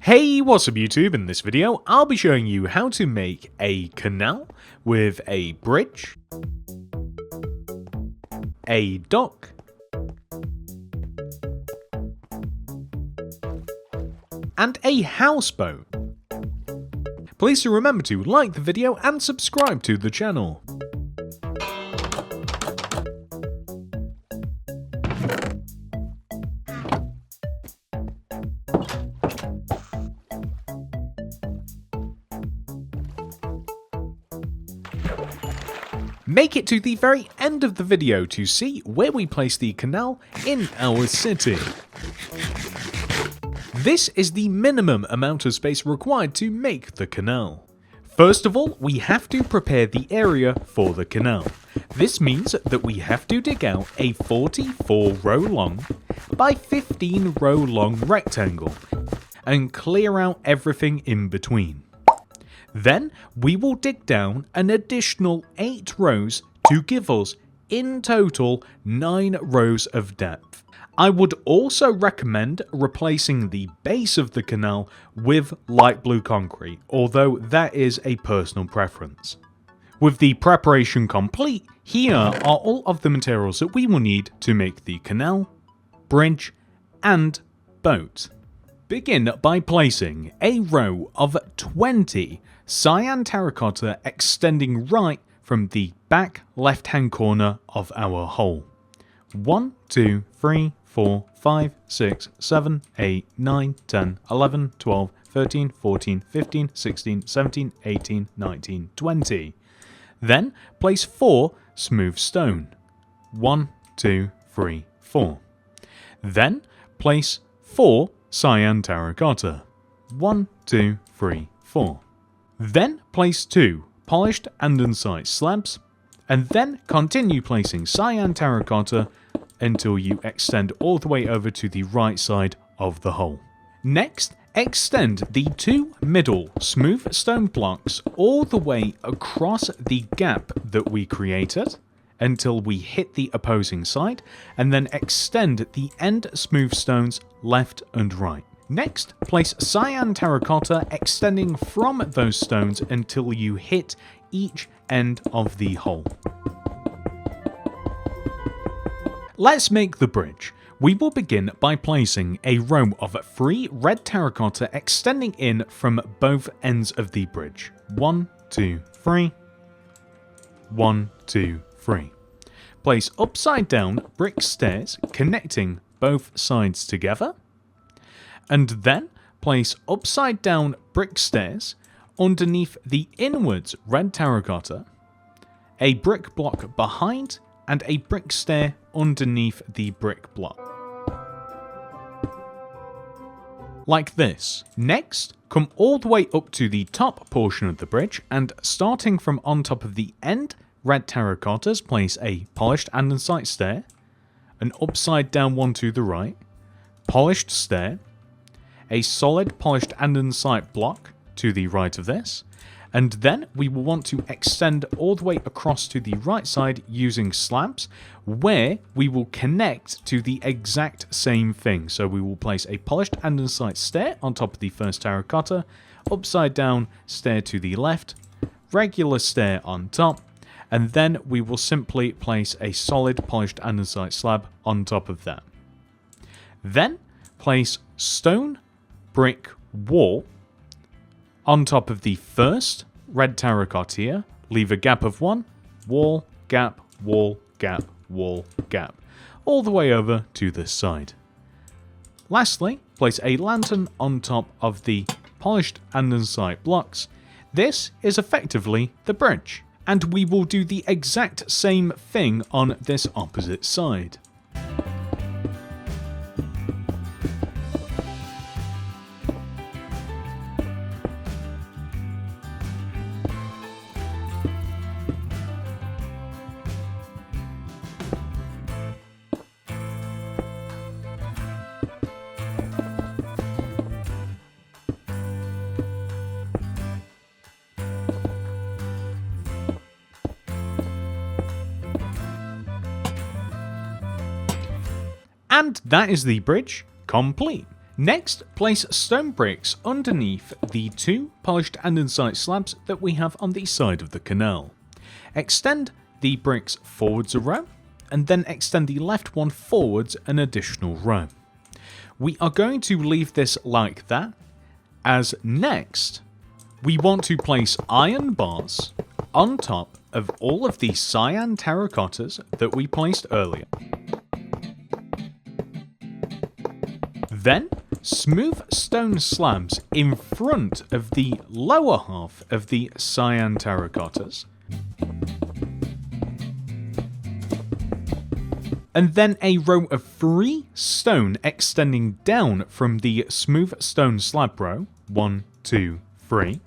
Hey, what's up YouTube? In this video, I'll be showing you how to make a canal with a bridge, a dock, and a houseboat. Please do remember to like the video and subscribe to the channel. Make it to the very end of the video to see where we place the canal in our city. This is the minimum amount of space required to make the canal. First of all, we have to prepare the area for the canal. This means that we have to dig out a 44 row long by 15 row long rectangle and clear out everything in between. Then we will dig down an additional 8 rows to give us, in total, 9 rows of depth. I would also recommend replacing the base of the canal with light blue concrete, although that is a personal preference. With the preparation complete, here are all of the materials that we will need to make the canal, bridge, and boat. Begin by placing a row of 20 cyan terracotta extending right from the back left hand corner of our hole. 1, 2, 3, 4, 5, 6, 7, 8, 9, 10, 11, 12, 13, 14, 15, 16, 17, 18, 19, 20. Then place 4 smooth stone. 1, 2, 3, 4. Then place 4 cyan terracotta. 1, 2, 3, 4. Then place 2 polished andesite slabs, and then continue placing cyan terracotta until you extend all the way over to the right side of the hole. Next, extend the 2 middle smooth stone blocks all the way across the gap that we created until we hit the opposing side, and then extend the end smooth stones left and right. Next, place cyan terracotta extending from those stones until you hit each end of the hole. Let's make the bridge. We will begin by placing a row of 3 red terracotta extending in from both ends of the bridge. 1, 2, 3. 1, 2, 3. Place upside down brick stairs connecting both sides together. And then place upside down brick stairs underneath the inwards red terracotta, a brick block behind, and a brick stair underneath the brick block. Like this. Next, come all the way up to the top portion of the bridge, and starting from on top of the end red terracottas, place a polished andesite stair, an upside down one to the right, polished stair, a solid polished andesite block to the right of this, and then we will want to extend all the way across to the right side using slabs, where we will connect to the exact same thing. So we will place a polished andesite stair on top of the first terracotta, upside down stair to the left, regular stair on top, and then we will simply place a solid polished andesite slab on top of that. Then place stone brick wall on top of the first red terracotta here. Leave a gap of 1, wall, gap, wall, gap, wall, gap, all the way over to this side. Lastly, place a lantern on top of the polished andesite blocks. This is effectively the bridge, and we will do the exact same thing on this opposite side. And that is the bridge complete. Next, place stone bricks underneath the 2 polished andesite slabs that we have on the side of the canal. Extend the bricks forwards a row, and then extend the left one forwards an additional row. We are going to leave this like that, as next, we want to place iron bars on top of all of the cyan terracottas that we placed earlier. Then, smooth stone slabs in front of the lower half of the cyan terracottas. And then a row of 3 stone extending down from the smooth stone slab row. 1, 2, 3.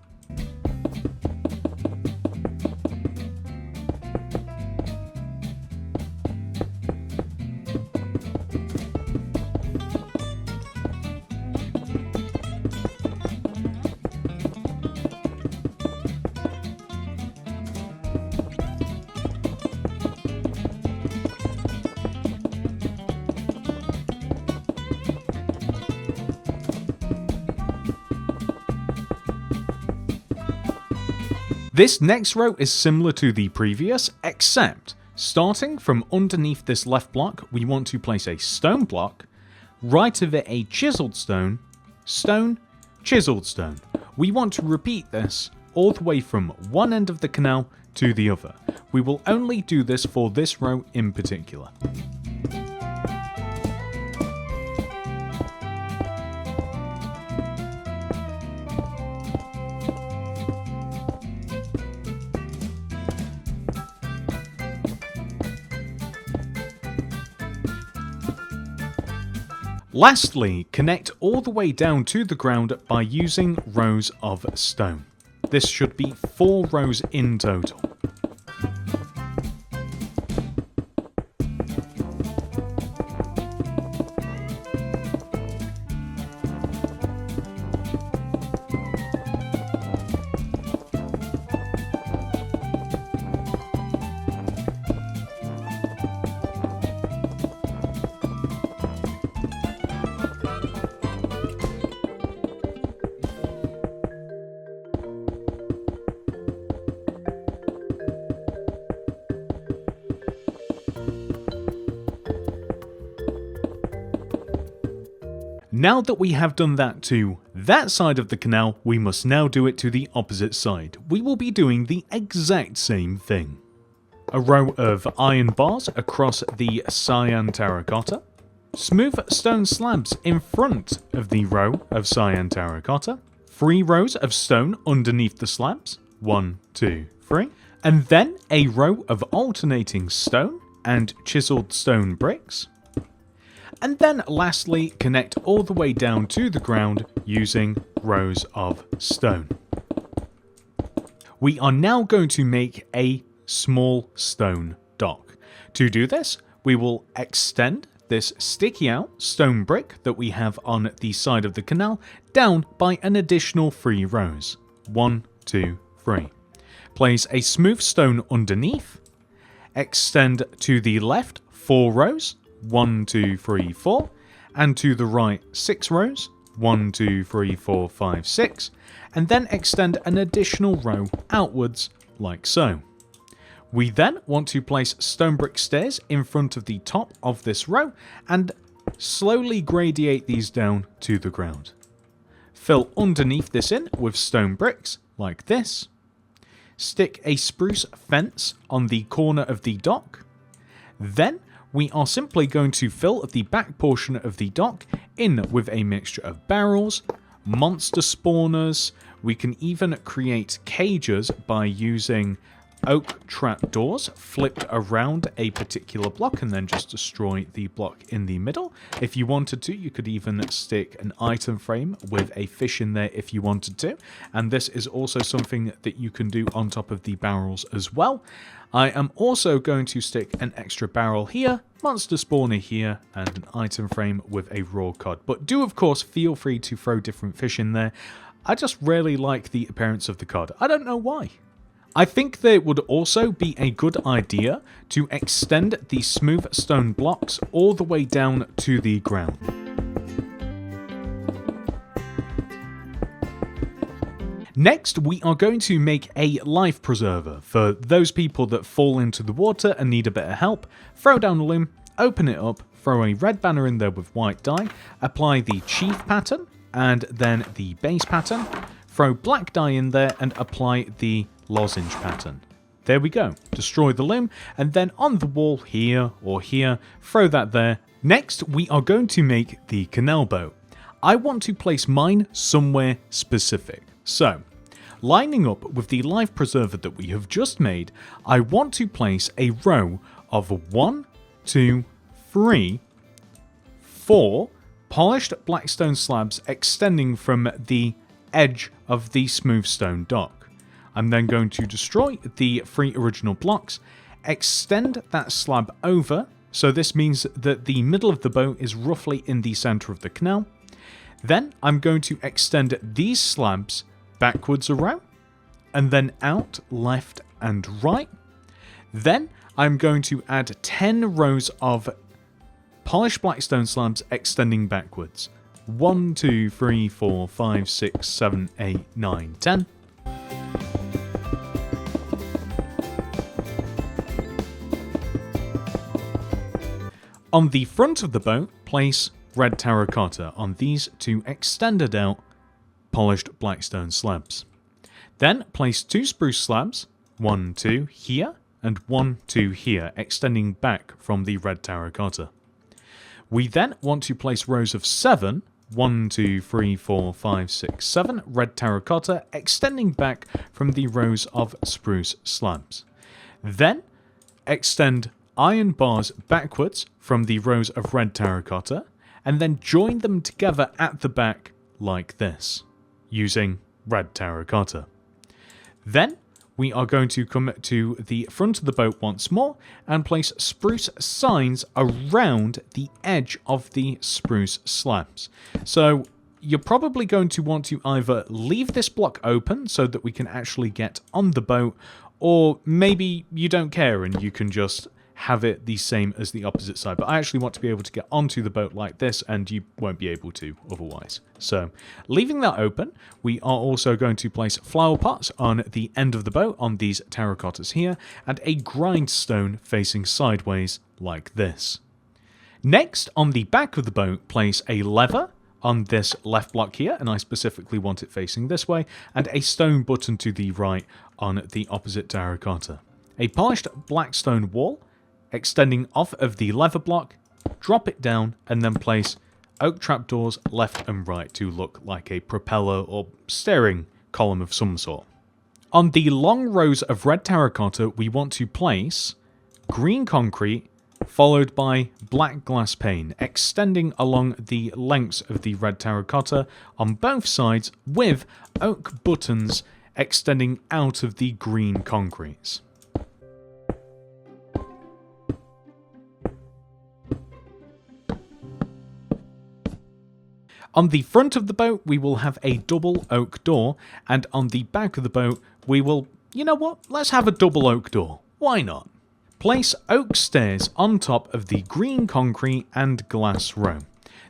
This next row is similar to the previous, except starting from underneath this left block, we want to place a stone block, right of it a chiseled stone, stone, chiseled stone. We want to repeat this all the way from one end of the canal to the other. We will only do this for this row in particular. Lastly, connect all the way down to the ground by using rows of stone. This should be 4 rows in total. Now that we have done that to that side of the canal, we must now do it to the opposite side. We will be doing the exact same thing. A row of iron bars across the cyan terracotta, smooth stone slabs in front of the row of cyan terracotta, 3 rows of stone underneath the slabs, 1, 2, 3, and then a row of alternating stone and chiseled stone bricks. And then lastly, connect all the way down to the ground using rows of stone. We are now going to make a small stone dock. To do this, we will extend this sticky out stone brick that we have on the side of the canal down by an additional 3 rows. 1, 2, 3. Place a smooth stone underneath. Extend to the left 4 rows. 1, 2, 3, 4, and to the right 6 rows, 1, 2, 3, 4, 5, 6, and then extend an additional row outwards like so. We then want to place stone brick stairs in front of the top of this row and slowly gradiate these down to the ground. Fill underneath this in with stone bricks like this. Stick a spruce fence on the corner of the dock. Then we are simply going to fill the back portion of the dock in with a mixture of barrels, monster spawners. We can even create cages by using oak trapdoors flipped around a particular block and then just destroy the block in the middle. If you wanted to, you could even stick an item frame with a fish in there if you wanted to. And this is also something that you can do on top of the barrels as well. I am also going to stick an extra barrel here, monster spawner here, and an item frame with a raw cod. But do, of course, feel free to throw different fish in there. I just really like the appearance of the cod. I don't know why. I think that it would also be a good idea to extend the smooth stone blocks all the way down to the ground. Next, we are going to make a life preserver for those people that fall into the water and need a bit of help. Throw down a loom, open it up, throw a red banner in there with white dye, apply the chief pattern and then the base pattern, throw black dye in there and apply the lozenge pattern. There we go. Destroy the loom, and then on the wall here or here, throw that there. Next, we are going to make the canal boat. I want to place mine somewhere specific. So, lining up with the life preserver that we have just made, I want to place a row of 1, 2, 3, 4 polished black stone slabs extending from the edge of the smooth stone dock. I'm then going to destroy the 3 original blocks, extend that slab over, so this means that the middle of the boat is roughly in the center of the canal. Then I'm going to extend these slabs backwards a row, and then out, left and right. Then I'm going to add 10 rows of polished black stone slabs extending backwards. 1, 2, 3, 4, 5, 6, 7, 8, 9, 10. On the front of the boat, place red terracotta on these 2 extended out polished black stone slabs. Then place 2 spruce slabs, 1, 2 here, and 1, 2 here, extending back from the red terracotta. We then want to place rows of 7, 1, 2, 3, 4, 5, 6, 7 red terracotta, extending back from the rows of spruce slabs. Then extend iron bars backwards from the rows of red terracotta, and then join them together at the back like this, using red terracotta. Then we are going to come to the front of the boat once more and place spruce signs around the edge of the spruce slabs. So you're probably going to want to either leave this block open so that we can actually get on the boat, or maybe you don't care and you can just have it the same as the opposite side. But I actually want to be able to get onto the boat like this, and you won't be able to otherwise. So, leaving that open, we are also going to place flower pots on the end of the boat on these terracottas here, and a grindstone facing sideways like this. Next, on the back of the boat, place a lever on this left block here, and I specifically want it facing this way, and a stone button to the right on the opposite terracotta. A polished black stone wall extending off of the lever block, drop it down, and then place oak trapdoors left and right to look like a propeller or steering column of some sort. On the long rows of red terracotta, we want to place green concrete followed by black glass pane, extending along the lengths of the red terracotta on both sides, with oak buttons extending out of the green concretes. On the front of the boat, we will have a double oak door, and on the back of the boat, we will, you know what, let's have a double oak door. Why not? Place oak stairs on top of the green concrete and glass row.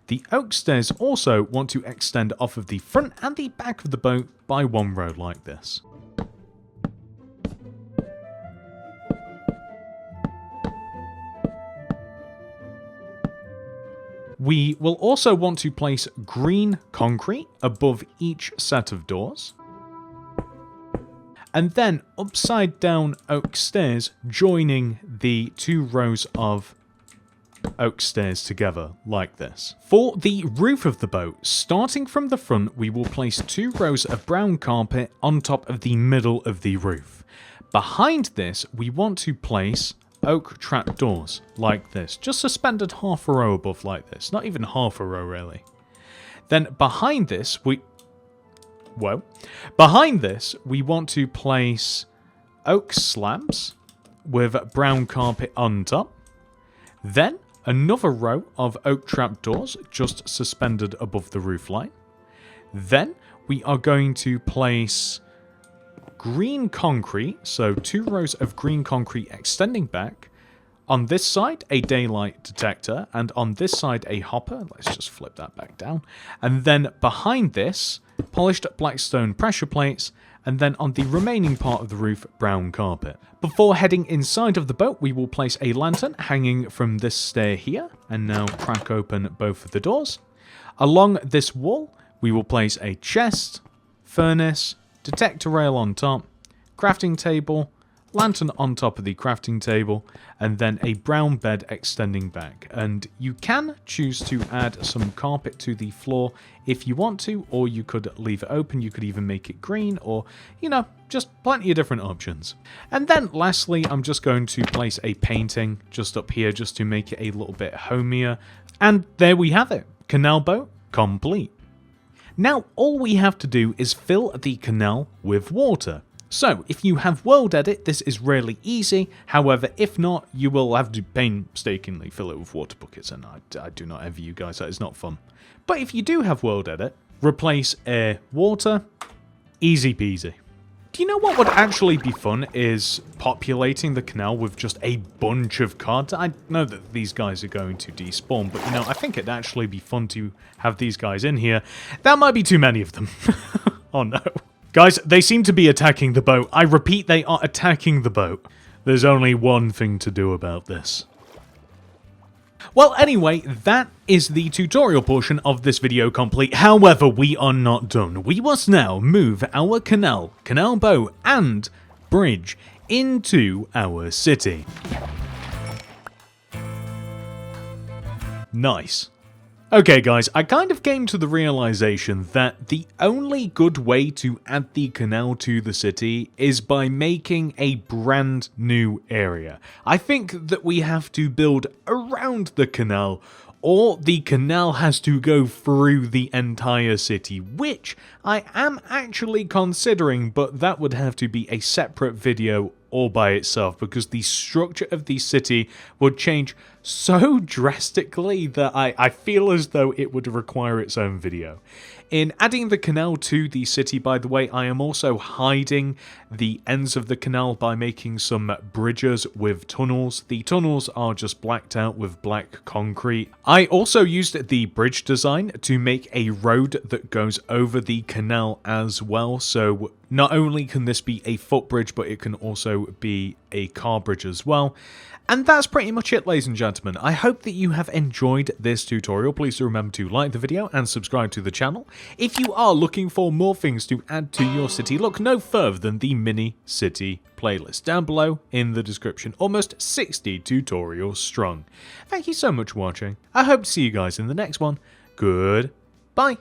The oak stairs also want to extend off of the front and the back of the boat by one row like this. We will also want to place green concrete above each set of doors, and then upside down oak stairs joining the 2 rows of oak stairs together like this. For the roof of the boat, starting from the front, we will place 2 rows of brown carpet on top of the middle of the roof. Behind this, we want to place oak trapdoors like this, just suspended half a row above like this, not even half a row really. Then behind this we want to place oak slabs with brown carpet on top, then another row of oak trapdoors just suspended above the roof line. Then we are going to place green concrete, so 2 rows of green concrete extending back. On this side, a daylight detector, and on this side, a hopper. Let's just flip that back down. And then behind this, polished black stone pressure plates, and then on the remaining part of the roof, brown carpet. Before heading inside of the boat, we will place a lantern hanging from this stair here, and now crack open both of the doors. Along this wall, we will place a chest, furnace, detector rail on top, crafting table, lantern on top of the crafting table, and then a brown bed extending back. And you can choose to add some carpet to the floor if you want to, or you could leave it open. You could even make it green, or, you know, just plenty of different options. And then lastly, I'm just going to place a painting just up here just to make it a little bit homier. And there we have it. Canal boat complete. Now all we have to do is fill the canal with water. So, if you have world edit, this is really easy. However, if not, you will have to painstakingly fill it with water buckets, and I do not envy you guys, that is not fun. But if you do have world edit, replace air, water, easy peasy. Do you know what would actually be fun is populating the canal with just a bunch of cards? I know that these guys are going to despawn, but you know, I think it'd actually be fun to have these guys in here. That might be too many of them. Oh no. Guys, they seem to be attacking the boat. I repeat, they are attacking the boat. There's only one thing to do about this. Well, anyway, that is the tutorial portion of this video complete. However, we are not done. We must now move our canal boat, and bridge into our city. Nice. Okay guys, I kind of came to the realization that the only good way to add the canal to the city is by making a brand new area. I think that we have to build around the canal, or the canal has to go through the entire city, which I am actually considering, but that would have to be a separate video all by itself, because the structure of the city would change so drastically that I feel as though it would require its own video. In adding the canal to the city, by the way, I am also hiding the ends of the canal by making some bridges with tunnels. The tunnels are just blacked out with black concrete. I also used the bridge design to make a road that goes over the canal as well, so not only can this be a footbridge, but it can also be a car bridge as well. And that's pretty much it, ladies and gentlemen. I hope that you have enjoyed this tutorial. Please do remember to like the video and subscribe to the channel. If you are looking for more things to add to your city, look no further than the mini city playlist down below in the description. Almost 60 tutorials strong. Thank you so much for watching. I hope to see you guys in the next one. Goodbye.